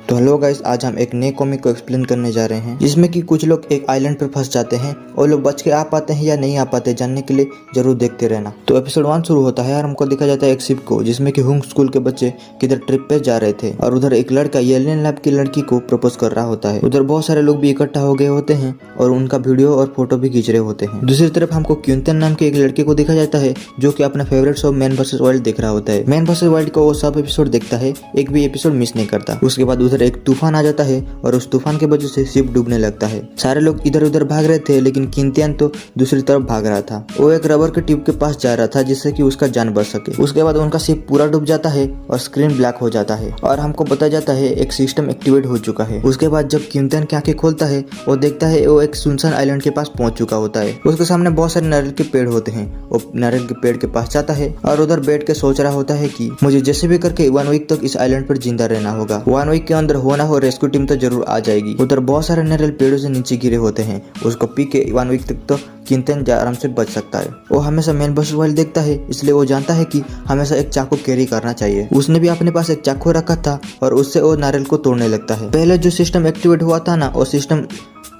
तो hello guys, आज हम एक नए कॉमिक को एक्सप्लेन करने जा रहे हैं जिसमें कि कुछ लोग एक आइलैंड पर फंस जाते हैं और लोग बच के आ पाते हैं या नहीं आ पाते, जानने के लिए जरूर देखते रहना। तो एपिसोड 1 शुरू होता है और हमको दिखा जाता है एक शिप को जिसमें कि हुंग स्कूल के बच्चे किधर ट्रिप पे जा रहे थे और उधर एक लड़का एलियन लैब की लड़की को प्रपोज कर रहा होता है। उधर बहुत सारे लोग भी इकट्ठा हो गए होते हैं और उनका वीडियो और फोटो भी खींच रहे होते हैं। दूसरी तरफ हमको क्विंटन नाम के एक लड़के को दिखा जाता है जो कि अपना favourite show man versus wild देख रहा होता है। मैन वर्सेस वाइल्ड को वो सब एपिसोड देखता है, एक भी एपिसोड मिस नहीं करता। उसके बाद उधर एक तूफान आ जाता है और उस तूफान की वजह से शिप डूबने लगता है। सारे लोग इधर उधर भाग रहे थे लेकिन किंतियन तो दूसरी तरफ भाग रहा था। वो एक रबर के ट्यूब के पास जा रहा था जिससे कि उसका जान बच सके। उसके बाद उनका शिप पूरा डूब जाता है और स्क्रीन ब्लैक हो जाता है और हमको बताया जाता है एक सिस्टम एक्टिवेट हो चुका है। उसके बाद जब किंतियन की आंखें खोलता है वो देखता है वो एक सुनसान आइलैंड के पास पहुंच चुका होता है। उसके सामने बहुत सारे नारियल के पेड़ होते हैं। वो नारियल के पेड़ के पास जाता है और उधर बैठ के सोच रहा होता है कि मुझे जैसे भी करके 1 वीक तक इस आइलैंड पर जिंदा रहना होगा। 1 वीक के अंदर होना हो रेस्क्यू टीम तो जरूर आ जाएगी। उधर बहुत सारे नारियल पेड़ों से नीचे गिरे होते हैं। उसको पी के 1 वीक तक तो किंतियन आराम से बच सकता है। वो हमेशा मैन वर्सेस वाइल्ड देखता है, इसलिए वो जानता है कि हमेशा एक चाकू कैरी करना चाहिए। उसने भी अपने पास एक चाकू रखा था और उससे वो नारियल को तोड़ने लगता है। पहले जो सिस्टम एक्टिवेट हुआ था ना, वो सिस्टम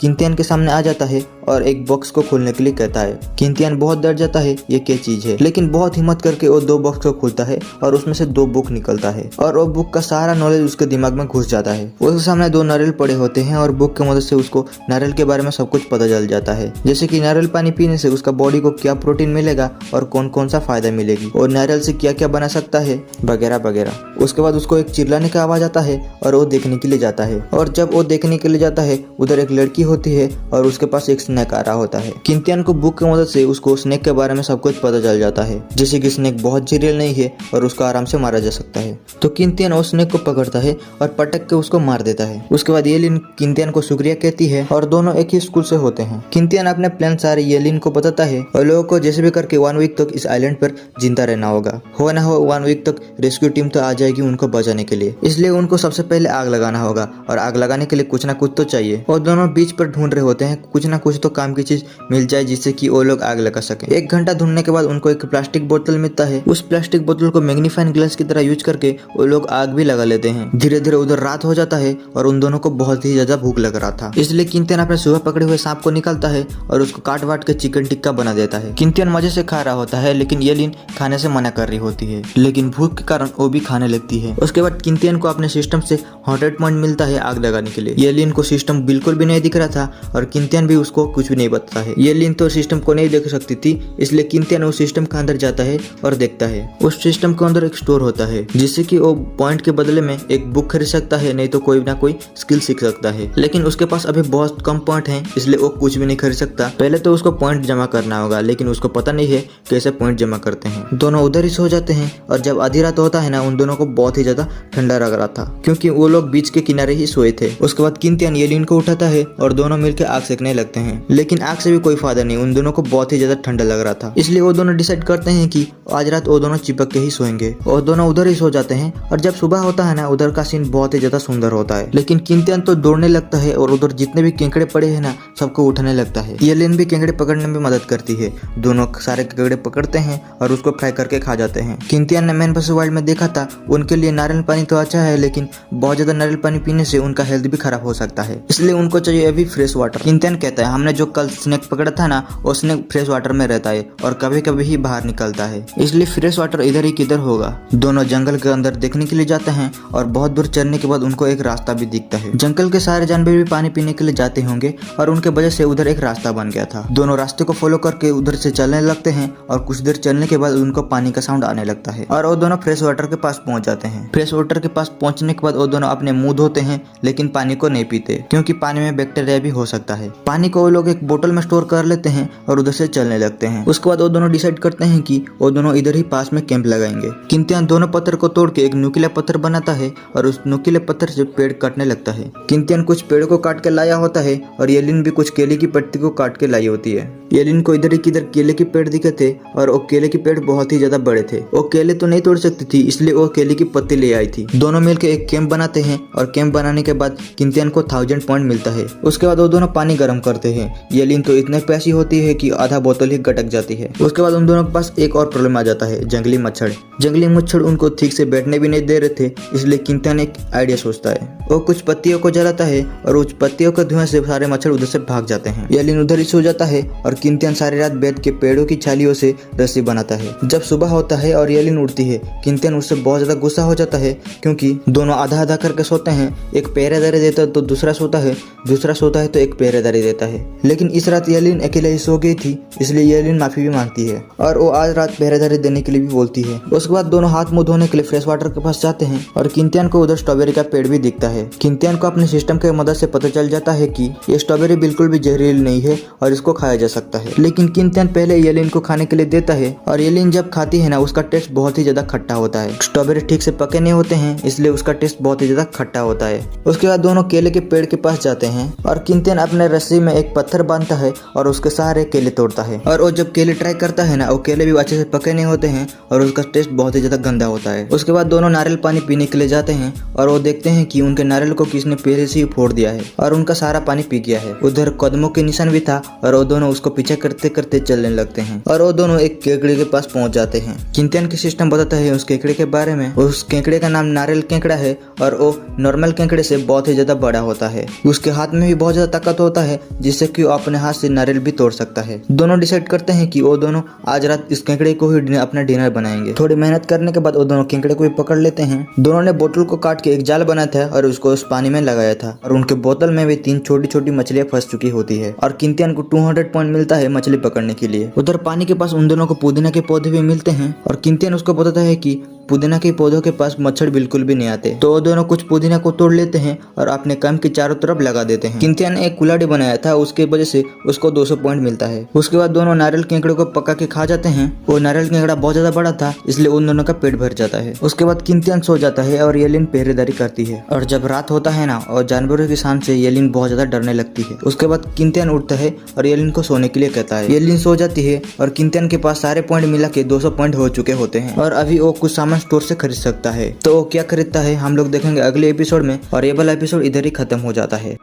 किंतियन के सामने आ जाता है और एक बॉक्स को खोलने के लिए कहता है। किंतियन बहुत डर जाता है ये क्या चीज है, लेकिन बहुत हिम्मत करके वो 2 बॉक्स को खोलता है और उसमें से 2 बुक निकलता है और वो बुक का सारा नॉलेज उसके दिमाग में घुस जाता है। उसके सामने 2 नारियल पड़े होते हैं और बुक की मदद से उसको नारियल के बारे में सब कुछ पता चल जाता है, जैसे कि नारियल पानी पीने से उसका बॉडी को क्या प्रोटीन मिलेगा और कौन कौन सा फायदा मिलेगी और नारियल से क्या क्या बना सकता है वगैरह वगैरह। उसके बाद उसको एक चिल्लाने का आवाज आता है और वो देखने के लिए जाता है और जब वो देखने के लिए जाता है उधर एक लड़की होती है और उसके पास एक स्नेक आ रहा होता है। किंतियन को बुक की मदद से उसको स्नेक के बारे में सब कुछ पता चल जाता है, जैसे कि स्नेक बहुत जहरीला नहीं है और उसको आराम से मारा जा सकता है। तो किंतियन उस स्नेक को पकड़ता है और पटक के उसको मार देता है। उसके बाद येलिन किंतियन को शुक्रिया कहती है और दोनों एक ही स्कूल से होते हैं। किंतियन अपने प्लान सारे येलिन को बताता है और लोगों को जैसे भी करके 1 वीक तक इस आइलैंड पर जिंदा रहना होगा। हो ना हो 1 वीक तक रेस्क्यू टीम तो आ जाएगी उनको बचाने के लिए, इसलिए उनको सबसे पहले आग लगाना होगा और आग लगाने के लिए कुछ ना कुछ तो चाहिए। और दोनों बीच पर ढूंढ रहे होते हैं, कुछ ना कुछ तो काम की चीज मिल जाए जिससे कि वो लोग आग लगा सके। 1 घंटा ढूंढने के बाद उनको एक प्लास्टिक बोतल मिलता है। उस प्लास्टिक बोतल को मैग्नीफाइंग ग्लास की तरह यूज करके वो लोग आग भी लगा लेते हैं। धीरे धीरे उधर रात हो जाता है और उन दोनों को बहुत ही ज्यादा भूख लग रहा था, इसलिए किंतियन अपने सुबह पकड़े हुए सांप को निकालता है और उसको काट वाट के चिकन टिक्का बना देता है। किंतियन मजे से खा रहा होता है लेकिन येलिन खाने से मना कर रही होती है, लेकिन भूख के कारण वो भी खाने लगती है। उसके बाद किंतियन को अपने सिस्टम से हॉटेड पॉइंट मिलता है आग लगाने के लिए। येलिन को सिस्टम बिल्कुल भी नहीं दिख रहा था और किंतियन भी उसको कुछ भी नहीं बताता है। येलिन तो सिस्टम को नहीं देख सकती थी, इसलिए किंतियन उस सिस्टम के अंदर जाता है और देखता है उस सिस्टम के अंदर एक स्टोर होता है जिससे कि वो पॉइंट के बदले में एक बुक खरीद सकता है, नहीं तो कोई ना कोई स्किल सीख सकता है। लेकिन उसके पास अभी बहुत कम पॉइंट हैं, इसलिए वो कुछ भी नहीं खरीद सकता। पहले तो उसको पॉइंट जमा करना होगा, लेकिन उसको पता नहीं है कैसे पॉइंट जमा करते हैं। दोनों उधर ही सो जाते हैं और जब आधी रात होता है ना, उन दोनों को बहुत ही ज्यादा ठंडा लग रहा था क्योंकि वो लोग बीच के किनारे ही सोए थे। उसके बाद किंतियन येलिन को उठाता है और दोनों मिलकर आग सेकने लगते हैं, लेकिन आग से भी कोई फायदा नहीं, उन दोनों को बहुत ही ज्यादा ठंडा लग रहा था। इसलिए वो दोनों डिसाइड करते हैं कि आज रात वो दोनों चिपक के ही सोएंगे और दोनों उधर ही सो जाते हैं। और जब सुबह होता है ना, उधर का सीन बहुत ही ज्यादा सुंदर होता है, लेकिन किंतियन तो दौड़ने लगता है और उधर जितने भी केकड़े पड़े हैं ना सबको उठाने लगता है। येलिन भी केकड़े पकड़ने में मदद करती है। दोनों सारे केकड़े पकड़ते हैं और उसको फ्राई करके खा जाते हैं। किंतियन ने मैन वर्सेस वाइल्ड में देखा था, उनके लिए नारियल पानी तो अच्छा है, लेकिन बहुत ज्यादा नारियल पानी पीने से उनका हेल्थ भी खराब हो सकता है, इसलिए उनको चाहिए अभी फ्रेश वाटर। किंतियन कहता है हमने जो कल स्नेक पकड़ा था ना, वो स्नेक फ्रेश वाटर में रहता है और कभी कभी ही बाहर निकलता है, इसलिए फ्रेश वाटर इधर ही किधर होगा। दोनों जंगल के अंदर देखने के लिए जाते हैं और बहुत दूर चलने के बाद उनको एक रास्ता भी दिखता है। जंगल के सारे जानवर भी पानी पीने के लिए जाते होंगे और उनके वजह से उधर एक रास्ता बन गया था। दोनों रास्ते को फॉलो करके उधर से चलने लगते हैं और कुछ देर चलने के बाद उनको पानी का साउंड आने लगता है और वो दोनों फ्रेश वाटर के पास पहुंच जाते हैं। फ्रेश वाटर के पास पहुंचने के बाद वो दोनों अपने मुंह धोते हैं, लेकिन पानी को नहीं पीते क्योंकि पानी में बैक्टीरिया भी हो सकता है। पानी को वो लोग एक बोतल में स्टोर कर लेते हैं और उधर से चलने लगते हैं। उसके बाद वो दोनों डिसाइड करते हैं कि वो दोनों इधर ही पास में कैंप लगाएंगे। किंतियन दोनों पत्थर को तोड़ के एक नुकीला पत्थर बनाता है और उस नुकीले पत्थर से पेड़ काटने लगता है। किंतियन कुछ पेड़ को काट के लाया होता है और येलिन भी कुछ केले की पत्ती को काट के लाई होती है। येलिन को इधर ही किधर केले के पेड़ दिखे थे और वो केले के पेड़ बहुत ही ज्यादा बड़े थे। वो केले तो नहीं तोड़ सकती थी, इसलिए वो केले की पत्ती ले आई थी। दोनों मिलकर एक कैंप बनाते हैं और कैंप बनाने के बाद किंतियन को 1000 पॉइंट मिलता है। उसके बाद वो दोनों पानी गर्म करते हैं। येलिन तो इतने प्यासी होती है कि आधा बोतल ही गटक जाती है। उसके बाद उन दोनों के पास एक और प्रॉब्लम आ जाता है, जंगली मच्छर। जंगली मच्छर उनको ठीक से बैठने भी नहीं दे रहे थे, इसलिए किंतियन एक आइडिया सोचता है। वो कुछ पत्तियों को जलाता है और उस पत्तियों के धुआं से सारे मच्छर उधर से भाग जाते हैं। येलिन उधर ही सो जाता है और किंतियन सारी रात बैठ के पेड़ों की छालियों से रस्सी बनाता है। जब सुबह होता है और येलिन उठती है, किंतियन उससे बहुत ज्यादा गुस्सा हो जाता है क्योंकि दोनों आधा आधा करके सोते हैं। एक पहरेदारी देता है तो दूसरा सोता है, दूसरा सोता है तो एक पहरेदारी देता है। लेकिन इस रात येलिन अकेले ही सो गई थी, इसलिए येलिन माफी भी मांगती है और वो आज रात पहरेदारी देने के लिए भी बोलती है। उसके बाद दोनों हाथ मुंह धोने के लिए फ्रेश वाटर के पास जाते हैं और किंतियन को उधर स्ट्रॉबेरी का पेड़ भी दिखता है। किंतियन को अपने सिस्टम की मदद से पता चल जाता है कि ये स्ट्रॉबेरी बिल्कुल भी जहरीली नहीं है और इसको खाया जा सकता है। लेकिन किंतियन पहले येलिन को खाने के लिए देता है और येलिन जब खाती है ना, उसका टेस्ट बहुत ही ज्यादा खट्टा होता है। स्ट्रॉबेरी ठीक से पके नहीं होते हैं, इसलिए उसका टेस्ट बहुत ही ज्यादा खट्टा होता है। उसके बाद दोनों केले के पेड़ के पास जाते हैं और किंतियन अपने रस्सी में एक पत्थर बांधता है और उसके सहारे केले तोड़ता है। और वो जब केले ट्राई करता है ना, वो केले भी अच्छे से पके नहीं होते हैं और उसका टेस्ट बहुत ही ज्यादा गंदा होता है। उसके बाद दोनों नारियल पानी पीने के लिए जाते हैं और वो देखते हैं कि उनके नारियल को किसने पहले से ही फोड़ दिया है और उनका सारा पानी पी गया है। उधर कदमों के निशान भी था और वो दोनों उसको पीछे करते करते चलने लगते हैं और वो दोनों एक केकड़े के पास पहुंच जाते हैं। किंतियन के सिस्टम बताता है उस केकड़े के बारे में। उस केकड़े का नाम नारियल केकड़ा है और वो नॉर्मल केकड़े से बहुत ही ज्यादा बड़ा होता है। उसके हाथ में भी बहुत ज्यादा ताकत होता है, जिससे कि वो अपने हाथ से नारियल भी तोड़ सकता है। दोनों डिसाइड करते हैं कि वो दोनों आज रात इस केकड़े को ही अपना डिनर बनाएंगे। थोड़ी मेहनत करने के बाद वो दोनों केकड़े को भी पकड़ लेते हैं। दोनों ने बोतल को काट के एक जाल बनाया था और उसको उस पानी में लगाया था और उनके बोतल में भी 3 छोटी छोटी मछलियां फंस चुकी होती है और किंतियन को 200 पॉइंट मिलता है मछली पकड़ने के लिए। उधर पानी के पास उन दोनों को पुदीना के पौधे भी मिलते हैं और किंतियन उसको बताता है कि पुदीना के पौधों के पास मच्छर बिल्कुल भी नहीं आते। तो वो दोनों कुछ पुदीना को तोड़ लेते हैं और अपने कैंप के चारों तरफ लगा देते हैं। किंतियन ने एक कुल्हाड़ी बनाया था, उसके वजह से उसको 200 पॉइंट मिलता है। उसके बाद दोनों नारियल केकड़े को पका के खा जाते हैं। वो नारियल केकड़ा बहुत ज्यादा बड़ा था, इसलिए उन दोनों का पेट भर जाता है। उसके बाद किंतियन सो जाता है और येलिन पहरेदारी करती है। और जब रात होता है ना, और जानवरों की शान से येलिन बहुत ज्यादा डरने लगती है। उसके बाद किंतियन उठता है और येलिन को सोने के लिए कहता है। येलिन सो जाती है और किंतियन के पास सारे पॉइंट मिला के 200 पॉइंट हो चुके होते हैं और अभी वो कुछ सामान स्टोर से खरीद सकता है। तो वो क्या खरीदता है हम लोग देखेंगे अगले एपिसोड में और ये वाला एपिसोड इधर ही खत्म हो जाता है।